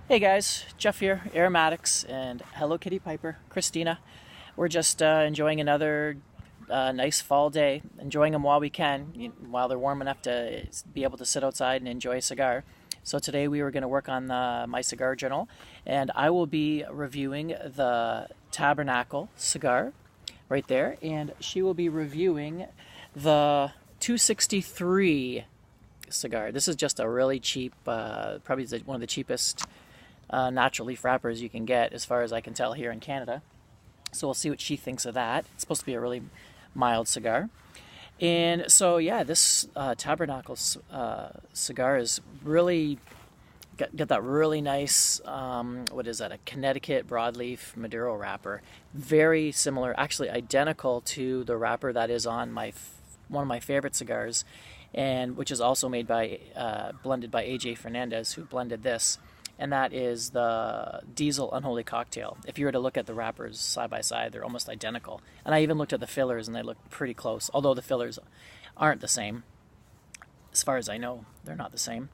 Hey guys, Jeff here, Aromatics, and Hello Kitty Piper, Christina. We're just enjoying another nice fall day, enjoying them while we can, while they're warm enough to be able to sit outside and enjoy a cigar. So today we were going to work on my cigar journal, and I will be reviewing the Tabernacle cigar right there, and she will be reviewing the 263 cigar. This is just a really cheap, probably one of the cheapest natural leaf wrappers you can get, as far as I can tell, here in Canada. So we'll see what she thinks of that. It's supposed to be a really mild cigar. And so, yeah, this Tabernacle cigar is really got that really nice, what is that, a Connecticut Broadleaf Maduro wrapper. Very similar, actually identical to the wrapper that is on one of my favorite cigars, and which is also made by, blended by AJ Fernandez, who blended this. And that is the Diesel Unholy Cocktail. If you were to look at the wrappers side by side, they're almost identical. And I even looked at the fillers, and they look pretty close, although the fillers aren't the same. As far as I know, they're not the same.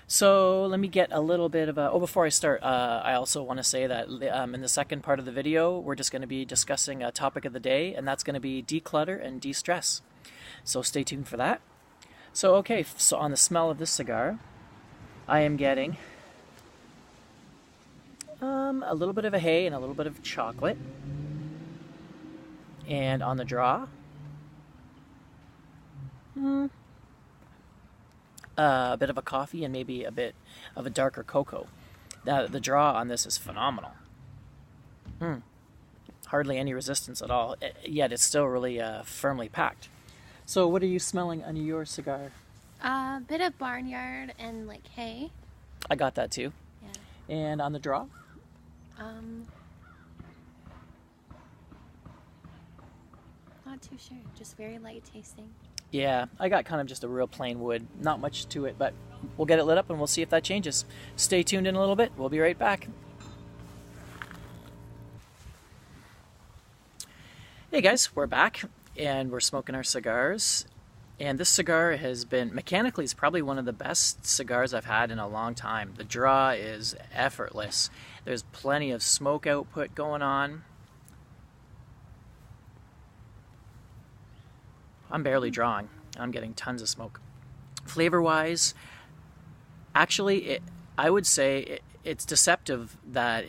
So let me get a little bit of a... Oh, before I start, I also want to say that in the second part of the video, we're just going to be discussing a topic of the day, and that's going to be declutter and de-stress. So stay tuned for that. So, okay, so on the smell of this cigar, I am getting... a little bit of a hay and a little bit of chocolate. And on the draw, a bit of a coffee and maybe a bit of a darker cocoa. The draw on this is phenomenal. Hardly any resistance at all, yet it's still really firmly packed. So what are you smelling on your cigar? A bit of barnyard and like hay. I got that too. Yeah. And on the draw? Not too sure. Just very light tasting. Yeah, I got kind of just a real plain wood. Not much to it, but we'll get it lit up and we'll see if that changes. Stay tuned in a little bit. We'll be right back. Hey guys, we're back and we're smoking our cigars. And this cigar has been, mechanically, it's probably one of the best cigars I've had in a long time. The draw is effortless. There's plenty of smoke output going on. I'm barely drawing. I'm getting tons of smoke. Flavor-wise, actually, I would say it's deceptive that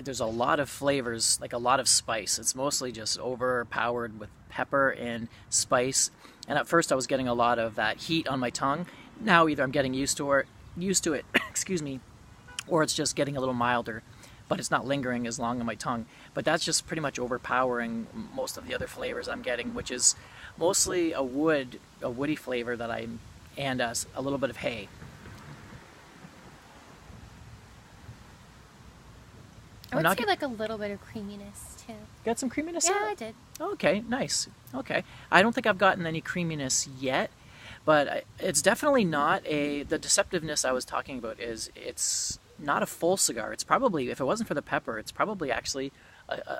there's a lot of flavors, like a lot of spice. It's mostly just overpowered with pepper and spice. And at first I was getting a lot of that heat on my tongue. Now either I'm getting used to it, excuse me, or it's just getting a little milder, but it's not lingering as long on my tongue. But that's just pretty much overpowering most of the other flavors I'm getting, which is mostly a woody flavor and a little bit of hay. I would say like a little bit of creaminess too. Got some creaminess? Yeah, I did. Okay, nice. Okay. I don't think I've gotten any creaminess yet, but it's definitely not the deceptiveness I was talking about it's not a full cigar. It's probably, if it wasn't for the pepper, it's probably actually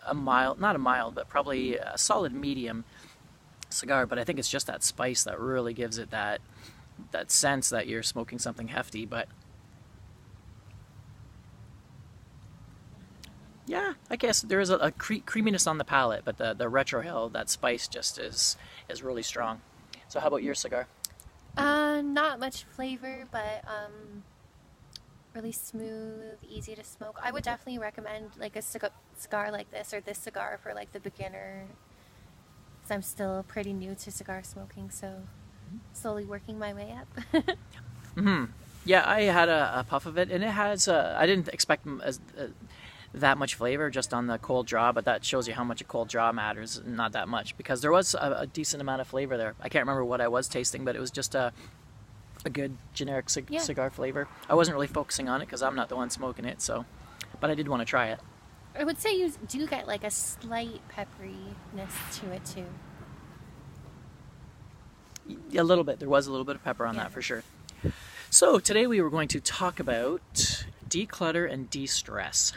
a mild, not a mild, but probably a solid medium cigar, but I think it's just that spice that really gives it that sense that you're smoking something hefty. But yeah, I guess there is a creaminess on the palate, but the retrohale, that spice just is really strong. So how about your cigar? Not much flavor, but really smooth, easy to smoke. I would definitely recommend like a cigar like this, or this cigar, for like the beginner, because I'm still pretty new to cigar smoking, so slowly working my way up. Yeah, I had a puff of it, and it has I didn't expect that much flavor just on the cold draw, but that shows you how much a cold draw matters. Not that much, because there was a decent amount of flavor there. I can't remember what I was tasting, but it was just a good generic cigar flavor. I wasn't really focusing on it because I'm not the one smoking it, so, but I did want to try it. I would say you do get like a slight pepperiness to it too. A little bit. There was a little bit of pepper on that for sure. So today we were going to talk about declutter and de-stress,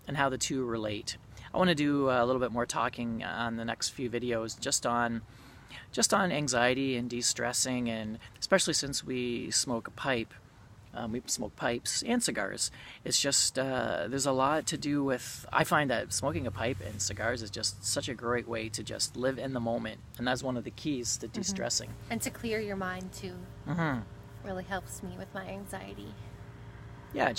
and how the two relate. I want to do a little bit more talking on the next few videos just on anxiety and de-stressing, and especially since we smoke a pipe, We smoke pipes and cigars. It's just, there's a lot to do with, I find that smoking a pipe and cigars is just such a great way to just live in the moment. And that's one of the keys to de-stressing. And to clear your mind too. Really helps me with my anxiety. Yeah,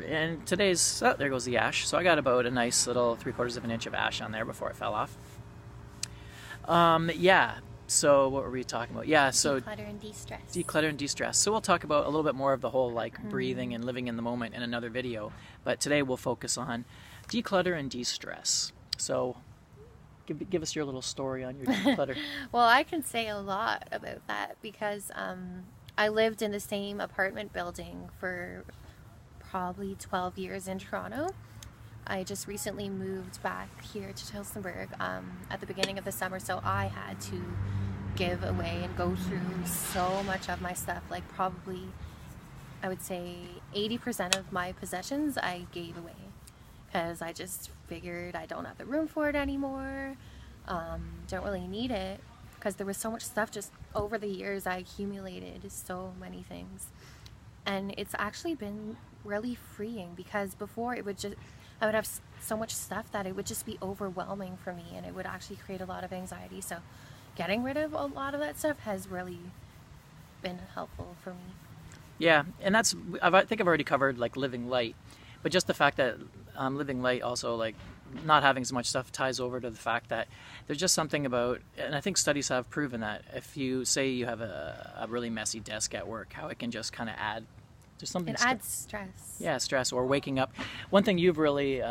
and today's, oh, there goes the ash. So I got about a nice little 3/4 of an inch of ash on there before it fell off. Yeah, so what were we talking about? Yeah, so declutter and de-stress. Declutter and de-stress. So we'll talk about a little bit more of the whole like breathing and living in the moment in another video. But today we'll focus on declutter and de-stress. So give us your little story on your declutter. Well, I can say a lot about that because I lived in the same apartment building for probably 12 years in Toronto. I just recently moved back here to Tillsonburg at the beginning of the summer, so I had to give away and go through so much of my stuff. Like probably, I would say 80% of my possessions I gave away because I just figured I don't have the room for it anymore. Don't really need it because there was so much stuff just over the years. I accumulated so many things, and it's actually been really freeing because before I would have so much stuff that it would just be overwhelming for me and it would actually create a lot of anxiety. So getting rid of a lot of that stuff has really been helpful for me. Yeah, and I think I've already covered like living light, but just the fact that living light also like not having so much stuff ties over to the fact that there's just something about, and I think studies have proven that if you say you have a really messy desk at work, how it can just kind of add there's something. It adds stress. Yeah, stress or waking up. One thing you've really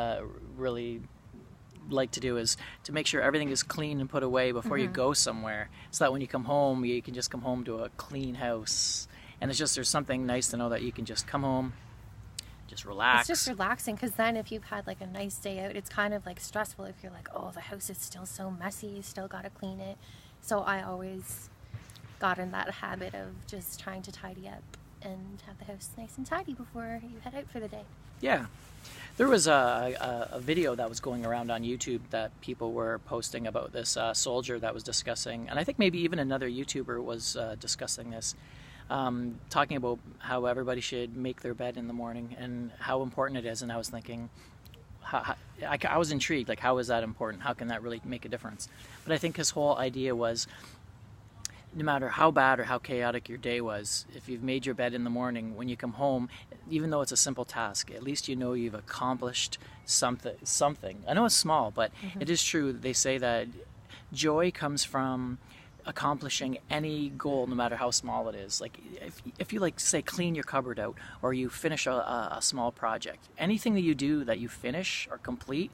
like to do is to make sure everything is clean and put away before you go somewhere, so that when you come home, you can just come home to a clean house. And it's just there's something nice to know that you can just come home, just relax. It's just relaxing because then if you've had like a nice day out, it's kind of like stressful if you're like, oh, the house is still so messy, you still got to clean it. So I always got in that habit of just trying to tidy up and have the house nice and tidy before you head out for the day. Yeah. There was a video that was going around on YouTube that people were posting about this soldier that was discussing, and I think maybe even another YouTuber was discussing this, talking about how everybody should make their bed in the morning and how important it is. And I was thinking, I was intrigued, like how is that important? How can that really make a difference? But I think his whole idea was, no matter how bad or how chaotic your day was, if you've made your bed in the morning, when you come home, even though it's a simple task, at least you know you've accomplished something. I know it's small, but it is true. They say that joy comes from accomplishing any goal, no matter how small it is. Like if you like say clean your cupboard out, or you finish a small project, anything that you do that you finish or complete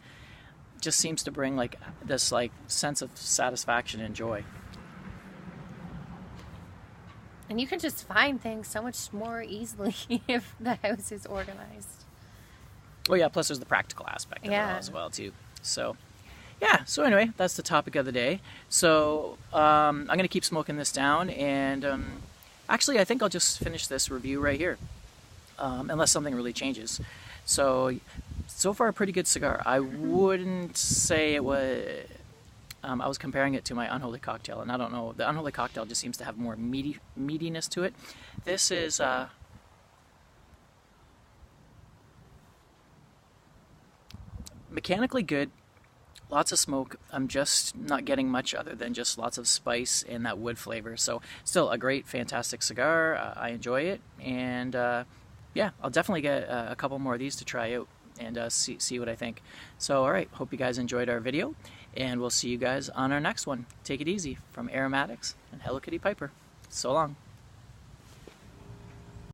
just seems to bring like this like sense of satisfaction and joy. And you can just find things so much more easily if the house is organized. Well, yeah, plus there's the practical aspect of it as well, too. So, yeah, so anyway, that's the topic of the day. So, I'm going to keep smoking this down, and actually, I think I'll just finish this review right here, unless something really changes. So far, a pretty good cigar. I wouldn't say it was... I was comparing it to my Unholy Cocktail, and I don't know, the Unholy Cocktail just seems to have more meatiness to it. This is mechanically good, lots of smoke. I'm just not getting much other than just lots of spice and that wood flavor. So still a great, fantastic cigar. I enjoy it, and yeah, I'll definitely get a couple more of these to try out and see what I think. So, all right, hope you guys enjoyed our video, and we'll see you guys on our next one. Take it easy from Aromatics and Hello Kitty Piper. So long.